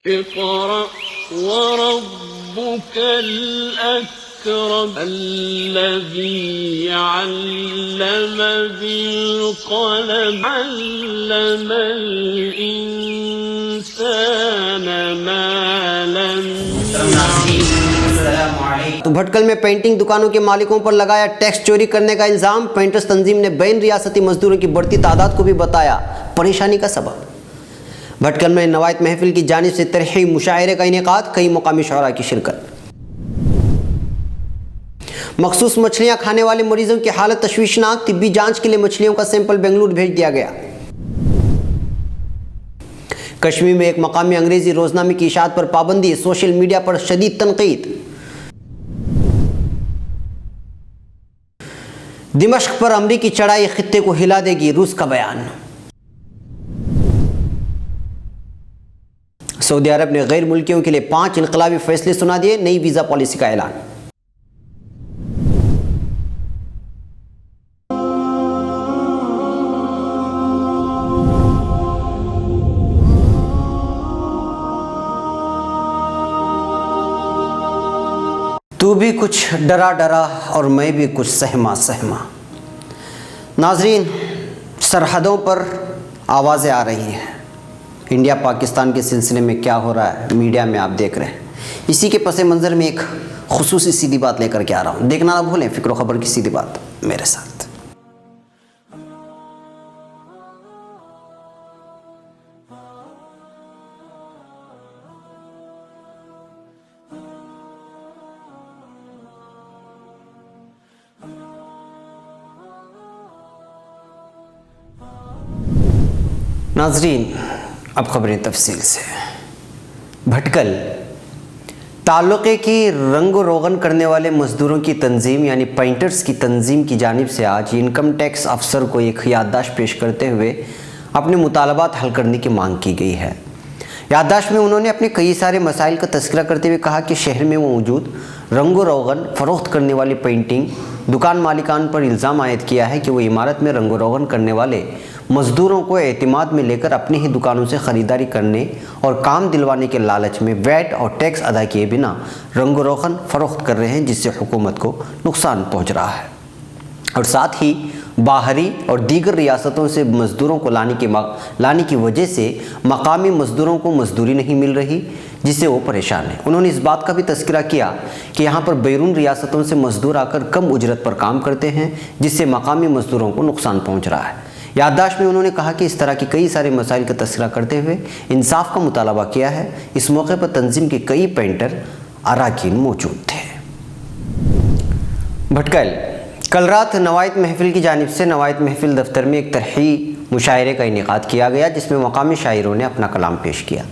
اقرأ وربك الأكرم الذي علم بالقلم علم الإنسان ما لم يعلم. تو بھٹکل میں پینٹنگ دکانوں کے مالکوں پر لگایا ٹیکس چوری کرنے کا الزام. پینٹرز تنظیم نے بین ریاستی مزدوروں کی بڑھتی تعداد کو بھی بتایا پریشانی کا سبب. بھٹکل میں نوائت محفل کی جانب سے ترحیحی مشاعرے کا انعقاد, کئی مقامی شعراء کی شرکت. مخصوص مچھلیاں کھانے والے مریضوں کی حالت تشویشناک, طبی جانچ کے لیے مچھلیوں کا سیمپل بنگلور بھیج دیا گیا. کشمیر میں ایک مقامی انگریزی روزنامے کی اشاعت پر پابندی, سوشل میڈیا پر شدید تنقید. دمشق پر امریکی چڑھائی خطے کو ہلا دے گی, روس کا بیان. سعودی عرب نے غیر ملکیوں کے لیے 5 انقلابی فیصلے سنا دیے, نئی ویزا پالیسی کا اعلان. تو بھی کچھ ڈرا ڈرا اور میں بھی کچھ سہما سہما. ناظرین, سرحدوں پر آوازیں آ رہی ہیں. انڈیا پاکستان کے سلسلے میں کیا ہو رہا ہے میڈیا میں آپ دیکھ رہے ہیں. اسی کے پس منظر میں ایک خصوصی سیدھی بات لے کر کے آ رہا ہوں. دیکھنا نہ بھولیں فکر و خبر کی سیدھی بات میرے ساتھ. ناظرین, اب خبریں تفصیل سے. بھٹکل تعلقے کی رنگ و روغن کرنے والے مزدوروں کی تنظیم یعنی پینٹرز کی تنظیم کی جانب سے آج انکم ٹیکس افسر کو ایک یادداشت پیش کرتے ہوئے اپنے مطالبات حل کرنے کی مانگ کی گئی ہے. یادداشت میں انہوں نے اپنے کئی سارے مسائل کا تذکرہ کرتے ہوئے کہا کہ شہر میں موجود رنگ و روغن فروخت کرنے والی پینٹنگ دکان مالکان پر الزام عائد کیا ہے کہ وہ عمارت میں رنگ و روغن کرنے والے مزدوروں کو اعتماد میں لے کر اپنی ہی دکانوں سے خریداری کرنے اور کام دلوانے کے لالچ میں ویٹ اور ٹیکس ادا کیے بنا رنگ و روغن فروخت کر رہے ہیں, جس سے حکومت کو نقصان پہنچ رہا ہے. اور ساتھ ہی باہری اور دیگر ریاستوں سے مزدوروں کو لانے کی وجہ سے مقامی مزدوروں کو مزدوری نہیں مل رہی, جس سے وہ پریشان ہیں. انہوں نے اس بات کا بھی تذکرہ کیا کہ یہاں پر بیرون ریاستوں سے مزدور آ کر کم اجرت پر کام کرتے ہیں, جس سے مقامی مزدوروں کو نقصان پہنچ رہا ہے. یادداشت میں انہوں نے کہا کہ اس طرح کے کئی سارے مسائل کا تذکرہ کرتے ہوئے انصاف کا مطالبہ کیا ہے. اس موقع پر تنظیم کے کئی پینٹر اراکین موجود تھے. بھٹکل کل رات نوائت محفل کی جانب سے نوائت محفل دفتر میں ایک ترحیحی مشاعرے کا انعقاد کیا گیا, جس میں مقامی شاعروں نے اپنا کلام پیش کیا.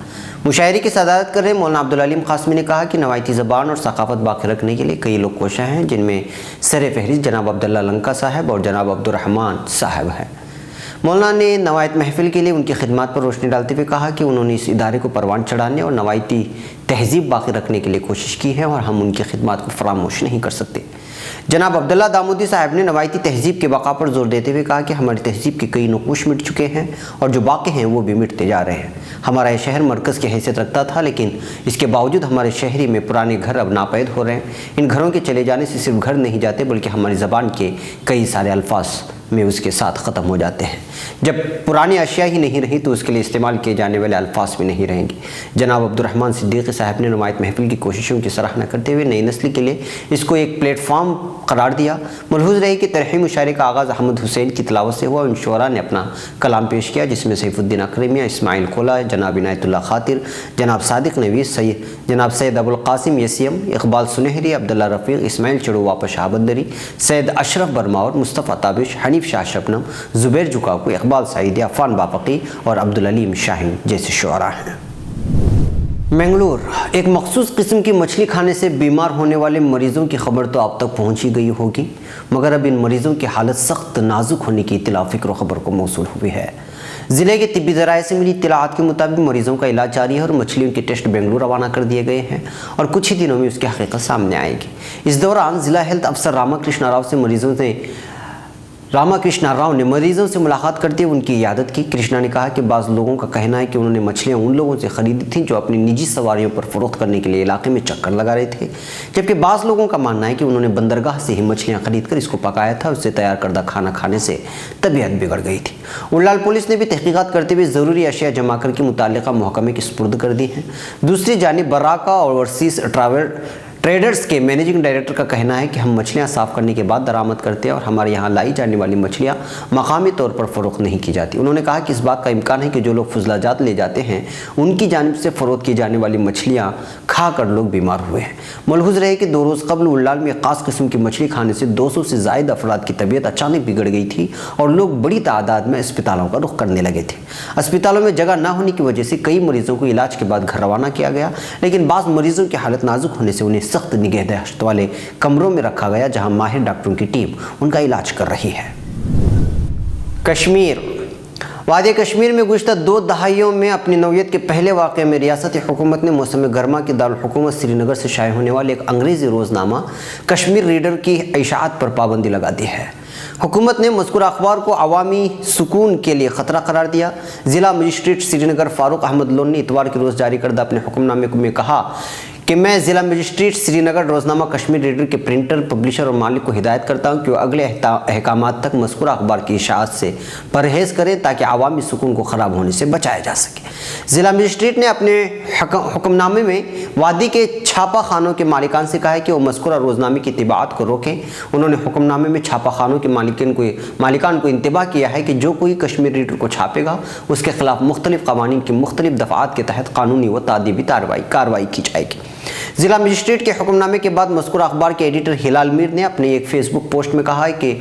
مشاعرے کی صدارت کر رہے مولانا عبدالعلیم قاسمی نے کہا کہ نوائتی زبان اور ثقافت باقی رکھنے کے لیے کئی لوگ کوشاں ہیں, جن میں سر فہرست جناب عبداللہ لنکا صاحب اور جناب عبدالرحمن صاحب ہیں. مولانا نے نوائت محفل کے لیے ان کی خدمات پر روشنی ڈالتے ہوئے کہا کہ انہوں نے اس ادارے کو پروان چڑھانے اور نوائتی تہذیب باقی رکھنے کے لیے کوشش کی ہے اور ہم ان کی خدمات کو فراموش نہیں کر سکتے. جناب عبداللہ دامودی صاحب نے نوائتی تہذیب کے بقا پر زور دیتے ہوئے کہا کہ ہماری تہذیب کے کئی نقوش مٹ چکے ہیں اور جو باقی ہیں وہ بھی مٹتے جا رہے ہیں. ہمارا یہ شہر مرکز کی حیثیت رکھتا تھا, لیکن اس کے باوجود ہمارے شہری میں پرانے گھر اب ناپید ہو رہے ہیں. ان گھروں کے چلے جانے سے صرف گھر نہیں جاتے بلکہ ہماری زبان کے کئی سارے الفاظ میں اس کے ساتھ ختم ہو جاتے ہیں. جب پرانی اشیاء ہی نہیں رہی تو اس کے لیے استعمال کیے جانے والے الفاظ بھی نہیں رہیں گے. جناب عبدالرحمن صدیقی صاحب نے نوائت محفل کی کوششوں کی سراہنا کرتے ہوئے نئی نسل کے لیے اس کو ایک پلیٹ فارم قرار دیا. ملحوظ رہے کہ ترحیحی مشاعرے کا آغاز احمد حسین کی تلاوت سے ہوا. ان شعراء نے اپنا کلام پیش کیا, جس میں سیف الدین اکرمیہ, اسماعیل کھولا, جناب عنایت اللہ خاطر, جناب صادق نویس, جناب سید ابوالقاسم یسیم, اقبال سنہری, عبداللہ رفیق, اسماعیل چڑوواپا شہابندری, سید اشرف برماور, مصطفیٰ تابش, حنیف شاہ شبنم, زبیر جکاکو, اقبال سعیدی, عفان بافقی اور عبدالعلیم شاہین جیسے شعراء ہیں. منگلور ایک مخصوص قسم کی مچھلی کھانے سے بیمار ہونے والے مریضوں کی خبر تو آپ تک پہنچی گئی ہوگی, مگر اب ان مریضوں کی حالت سخت نازک ہونے کی اطلاع فکر و خبر کو موصول ہوئی ہے. ضلع کے طبی ذرائع سے ملی اطلاعات کے مطابق مریضوں کا علاج جاری ہے اور مچھلیوں کے ٹیسٹ بنگلور روانہ کر دیے گئے ہیں اور کچھ ہی دنوں میں اس کی حقیقت سامنے آئے گی. اس دوران ضلع ہیلتھ افسر راما کرشنا راؤ سے रामा कृष्णा राव ने मरीजों से मुलाकात करते हुए उनकी इयादत की। कृष्णा ने कहा कि बाज़ लोगों का कहना है कि उन्होंने मछलियां उन लोगों से खरीदी थीं जो अपनी निजी सवारियों पर फ़रोख्त करने के लिए इलाके में चक्कर लगा रहे थे, जबकि बाज़ लोगों का मानना है कि उन्होंने बंदरगाह से ही मछलियां खरीद कर इसको पकाया था। उससे तैयार करदा खाना खाने से तबीयत बिगड़ गई थी। उड़लाल पुलिस ने भी तहकीकात करते हुए ज़रूरी अशिया जमा करके मुतल्लिका महकमे के सुपुर्द कर दी हैं। दूसरी जानिब बर्राका और ओवरसीज़ ट्रेडर्स के मैनेजिंग डायरेक्टर का कहना है कि हम मछलियां साफ़ करने के बाद दरामद करते हैं और हमारे यहाँ लाई जाने वाली मछलियां मकामी तौर पर फ़रोख्त नहीं की जाती। उन्होंने कहा कि इस बात का इम्कान है कि जो लोग फजलाजात ले जाते हैं उनकी जानिब से फ़रोख्त की जाने वाली मछलियां खाकर लोग बीमार हुए हैं। मलहूज़ रहे कि 2 रोज़ कबल उड़लाल में ख़ास किस्म की मछली खाने से 200 से ज़ायद अफराद की तबीयत अचानक बिगड़ गई थी और लोग बड़ी तादाद में अस्पतालों का रुख करने लगे थे। अस्पतालों में जगह न होने की वजह से कई मरीजों को इलाज के बाद घर रवाना किया गया, लेकिन बाज़ मरीजों की हालत नाजुक होने से उन्हें सख्त निगहदाश्त वाले कमरों में रखा गया, जहां माहिर डॉक्टरों की टीम उनका इलाज कर रही है। कश्मीर वादी कश्मीर में गुज़श्ता 2 दहाइयों में अपनी नौयत के पहले वाक़े में रियासती हुकूमत ने मौसम गर्मा के दारुल हुकूमत श्रीनगर से शाये होने वाले एक अंग्रेज़ी रोज़नामा कश्मीर रीडर की इशाअत पर पाबंदी लगा दी है। हुकूमत ने मज़कूरा अखबार को अवामी सुकून के लिए ख़तरा करार दिया। ज़िला मजिस्ट्रेट श्रीनगर फ़ारूक अहमद लोन ने इतवार के रोज़ जारी करदा अपने हुक्मनामे में कहा कि मैं ज़िला मजिस्ट्रेट श्रीनगर रोज़नामा कश्मीर रीडर के प्रिंटर, पब्लिशर और मालिक को हिदायत करता हूँ कि वो अगले अहकामात तक मज़कूरा अखबार की इशाअत से परहेज़ करें ताकि अवामी सुकून को ख़राब होने से बचाया जा सके। ज़िला मजिस्ट्रेट ने अपने हुक्मनामे में वादी के छापा खानों के मालिकान से कहा है कि वो मज़कूरा रोज़नामे की इत्तिबाअत को रोकें। उन्होंने हुक्मनामे में छापा खानों के मालिकान को इंतबाह किया है कि जो कोई कश्मीर रीडर को छापेगा उसके खिलाफ मुख्तलिफ क़वानीन की मुख्तलिफ दफ़ात के तहत कानूनी व तादीबी कार्रवाई की जाएगी। ज़िला मजिस्ट्रेट के हुक्मनामे के बाद मज़कूरा अखबार के एडिटर हिलाल मीर ने अपने एक फेसबुक पोस्ट में कहा है कि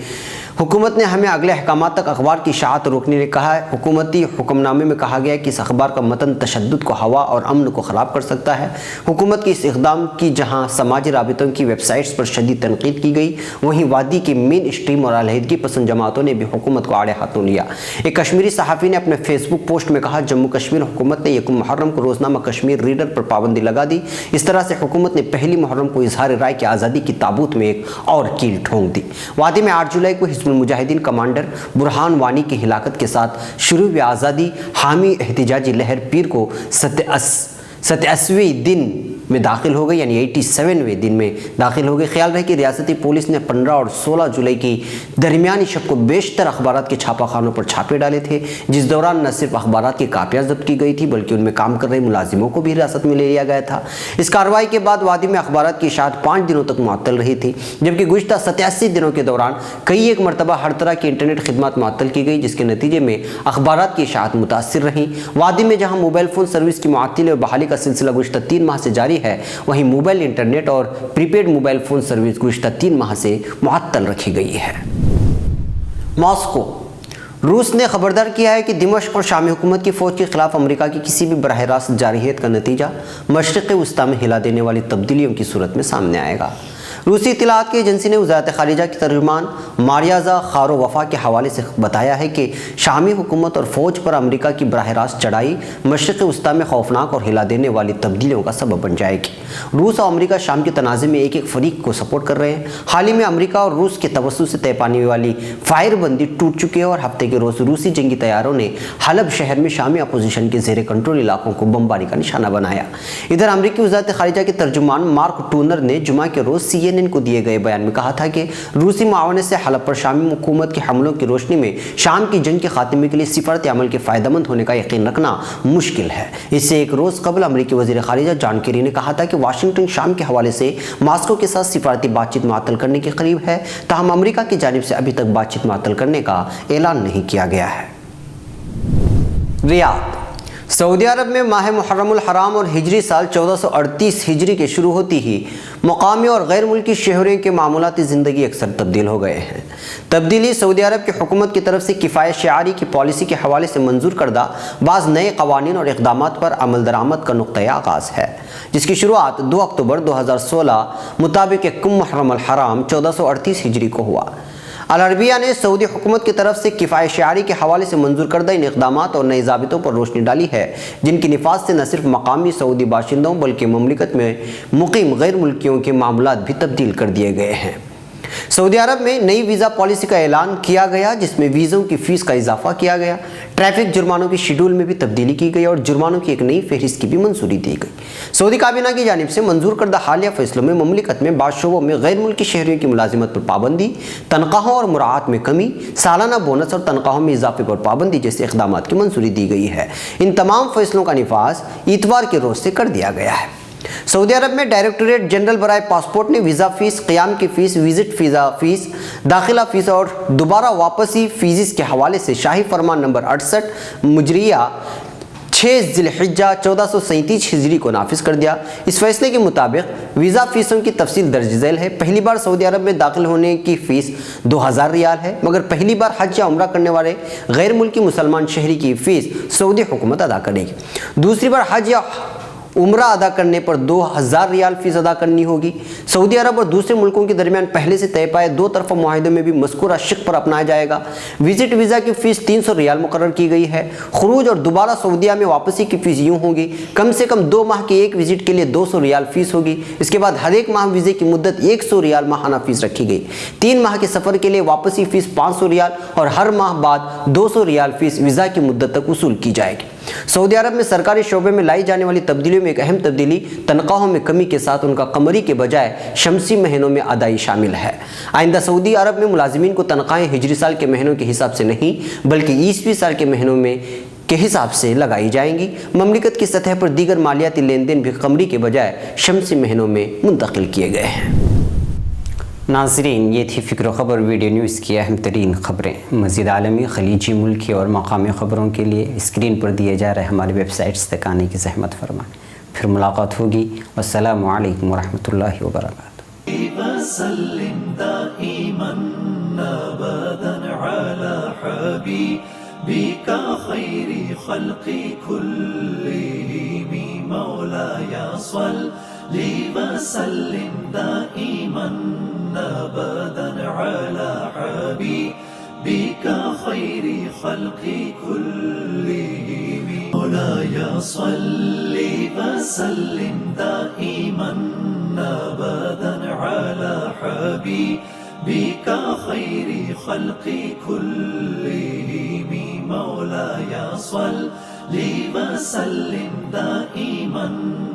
हुकूमत ने हमें अगले अहकामात तक अखबार की इशाअत रोकने ने कहा है। हुकूमती हुक्मनामे में कहा गया है कि इस अखबार का मतन तशद्दुद को, हवा और अमन को ख़राब कर सकता है। हुकूमत के इस इक़दाम की जहाँ समाजी राबितों की वेबसाइट्स पर शदीद तनकीद की गई, वहीं वादी की मेन स्ट्रीम और अलहदगी पसंद जमातों ने भी हुकूमत को आड़े हाथों लिया। एक कश्मीरी सहाफ़ी ने अपने फेसबुक पोस्ट में कहा, जम्मू कश्मीर हुकूमत ने 1 मुहर्रम को रोज़नामा कश्मीर रीडर पर पाबंदी लगा दी। इस तरह से हुकूमत ने पहली मुहर्रम को इजहार राय की आज़ादी की ताबूत में एक और कील ठोंक दी। वादी में 8 जुलाई को हिज़्बुल मुजाहिदीन कमांडर बुरहान वानी की हिलाकत के साथ शुरू हुई आज़ादी हामी एहतिजाजी लहर पीर को 87वें दिन में दाखिल हो गई, यानी 87वें दिन में दाखिल हो गई। ख्याल रहे कि रियासती पुलिस ने 15 और 16 जुलाई की दरमियानी शब को बेशतर अखबारात के छापाखानों पर छापे डाले थे, जिस दौरान न सिर्फ अखबारात की कापियाँ जब्त की गई थी बल्कि उनमें काम कर रहे मुलाजिमों को भी हिरासत में ले लिया गया था। इस कार्रवाई के बाद वादी में अखबारात की इशाअत 5 दिनों तक मुअत्तल रही थी, जबकि गुज़श्ता 87 दिनों के दौरान कई एक मरतबा हर तरह की इंटरनेट खिदमत मुअत्तल की गई, जिसके नतीजे में अखबारात की इशाअत मुतासिर रहीं। वादी में जहाँ मोबाइल फ़ोन सर्विस की मुअत्तली और बहाली का सिलसिला गुज़श्ता 3 माह से जारी है, वहीं मोबाइल इंटरनेट और प्रीपेड मोबाइल फ़ोन सर्विस गुज़श्ता 3 माह से मुअत्तल रखी गई है। मॉस्को रूस ने खबरदार किया है कि दिमश्क और शामी हुकूमत की फ़ौज के खिलाफ अमेरिका की किसी भी बराह रास्त जारहियत का नतीजा मशरिक़ वस्ता में हिला देने वाली तब्दीलियों की सूरत में सामने आएगा। रूसी इत्तलाआत की एजेंसी ने वज़ारत ख़ारिजा की तर्जुमान मारियाज़ा खारो वफ़ा के हवाले से बताया है कि शामी हुकूमत और फ़ौज पर अमेरिका की बराह रास्त चढ़ाई मशरिक़ वस्ता में खौफनाक और हिला देने वाली तब्दीलियों का सबब बन जाएगी। रूस और अमेरिका शाम के तनाज़े में एक एक फ़रीक को सपोर्ट कर रहे हैं। हाल ही में अमेरिका और रूस के तवस्सुत से तय पाने वाली फायरबंदी टूट चुकी है और हफ्ते के रोज़ रूसी जंगी तैयारों ने हलब शहर में शामी अपोजिशन के ज़ेर कंट्रोल इलाकों को बमबारी का निशाना बनाया। इधर अमेरिकी वज़ारत ख़ारिजा के तर्जुमान मार्क टूनर ने जुमा के रोज़ CNN को दिए गए बयान में कहा था कि रूसी मुआवनत से हलब पर शामी हुकूमत के हमलों की रोशनी में शाम की जंग के खात्मे के लिए सिफारत अमल के फ़ायदेमंद होने का यकीन रखना मुश्किल है। इससे एक रोज़ कबल अमेरिकी वज़ीर ख़ारिजा जॉन केरी ने कहा था कि वाशिंगटन शाम के हवाले से मास्को के साथ सिफारती बातचीत मुअत्तल करने के करीब है, ताहम अमेरिका की जानिब से अभी तक बातचीत मुअत्तल करने का ऐलान नहीं किया गया है। रियाद सऊदी अरब में माह मुहर्रमुल हराम और हिजरी साल 1438 हिजरी के शुरू होती ही मकामी और गैर मुल्की शहरों के मामूलाती ज़िंदगी अक्सर तब्दील हो गए हैं। तब्दीली सऊदी अरब की हुकूमत की तरफ से किफ़ायत शआरी की पॉलिसी के हवाले से मंजूर करदा बाज़ नए क़वानीन और इक़दामात पर अमल दरामद का नुक़्ता आगाज़ है, जिसकी शुरुआत 2 अक्टूबर 2016 मुताबिक मुहर्रमुल हराम 1438 हिजरी को हुआ। अल अरबिया ने सऊदी हुकूमत की तरफ से किफ़ायत शआरी के हवाले से मंजूर करदा इन इक़दामात और नए ज़ाबितों पर रोशनी डाली है, जिनकी निफाज से न सिर्फ मकामी सऊदी बाशिंदों बल्कि ममलिकत में मुक़ीम गैर मुल्कियों के मामलात भी तब्दील कर दिए गए हैं। सऊदी अरब में नई वीज़ा पॉलिसी का ऐलान किया गया, जिसमें वीज़ों की फ़ीस का इजाफा किया गया, ट्रैफिक जुर्मानों की शेड्यूल में भी तब्दीली की गई और जुर्मानों की एक नई फहरिस्त की भी मंजूरी दी गई। सऊदी काबीना की जानिब से मंजूर करदा हालिया फैसलों में ममलिकत में बाद शोबों में गैर मुल्की शहरियों की मुलाजिमत पर पाबंदी, तनख्वाहों और मुराआत में कमी, सालाना बोनस और तनख्वाहों में इजाफे पर पाबंदी जैसे इक़दाम की मंजूरी दी गई है। इन तमाम फैसलों का निफाज इतवार के रोज़ से कर दिया गया है। सऊदी अरब में डायरेक्टरेट जनरल बराए पासपोर्ट ने वीज़ा फ़ीस, क़याम की फ़ीस, विज़िट वीज़ा फ़ीस, दाखिला फ़ीस और दोबारा वापसी फ़ीस के हवाले से शाही फरमान नंबर 68 मुजरिया 6 ज़िलहिज्जा 1437 हिजरी को नाफिज कर दिया। इस फैसले के मुताबिक वीज़ा फ़ीसों की तफसील दर्ज झैल है। पहली बार सऊदी अरब में दाखिल होने की फ़ीस 2000 रियाल है, मगर पहली बार हज या उम्रा करने वाले गैर मुल्की मुसलमान शहरी की फ़ीस सऊदी हुकूमत अदा करेगी। दूसरी बार हज या उम्रा अदा करने पर 2000 रियाल फ़ीस अदा करनी होगी। सऊदी अरब और दूसरे मुल्कों के दरमियान पहले से तय पाए दो तरफा मुआहदे में भी मज़कूरा शिक पर अपनाया जाएगा। विजिट वीज़ा की फ़ीस 300 रियाल मुकर्रर की गई है। खुरूज और दोबारा सऊदीया में वापसी की फ़ीस यूँ होगी, कम से कम 2 माह की एक विजिट के लिए 200 रियाल फ़ीस होगी। इसके बाद हर एक माह वीज़े की मुद्दत 100 रियाल माहाना फ़ीस रखी गई। 3 माह के सफ़र के लिए वापसी फ़ीस 500 रियाल और हर माह बाद 200 रियाल फ़ीस वीज़ा की मुद्दत तक वसूल की जाएगी। सऊदी अरब में सरकारी शोबे में लाई जाने वाली तब्दीलियों में एक अहम तब्दीली तनख्वाहों में कमी के साथ उनका कमरी के बजाय शमसी महीनों में अदाई शामिल है। आइंदा सऊदी अरब में मुलाजिमीन को तनख्वाहें हिजरी साल के महीनों के हिसाब से नहीं बल्कि ईसवी साल के महीनों में के हिसाब से लगाई जाएंगी। ममलिकत की सतह पर दीगर मालियाती लेन देन भी कमरी के बजाय शमसी महीनों में मुंतकिल किए गए हैं। नाज़रीन, ये थी फ़िक्र ख़बर वीडियो न्यूज़ की अहम तरीन ख़बरें। मज़ीद आलमी, ख़लीजी, मुल्की और मकामी ख़बरों के लिए स्क्रीन पर दिए जा रहे हमारी वेबसाइट्स तक आने की ज़हमत फरमाएं। फिर मुलाकात होगी। वस्सलामु अलैकुम वरहमतुल्लाहि वबरकातुहू। أبدا على حبيبك خير خلق كلهم مولاي صل وسلم دائما أبدا على حبيبك خير خلق كلهم مولاي صل وسلم دائما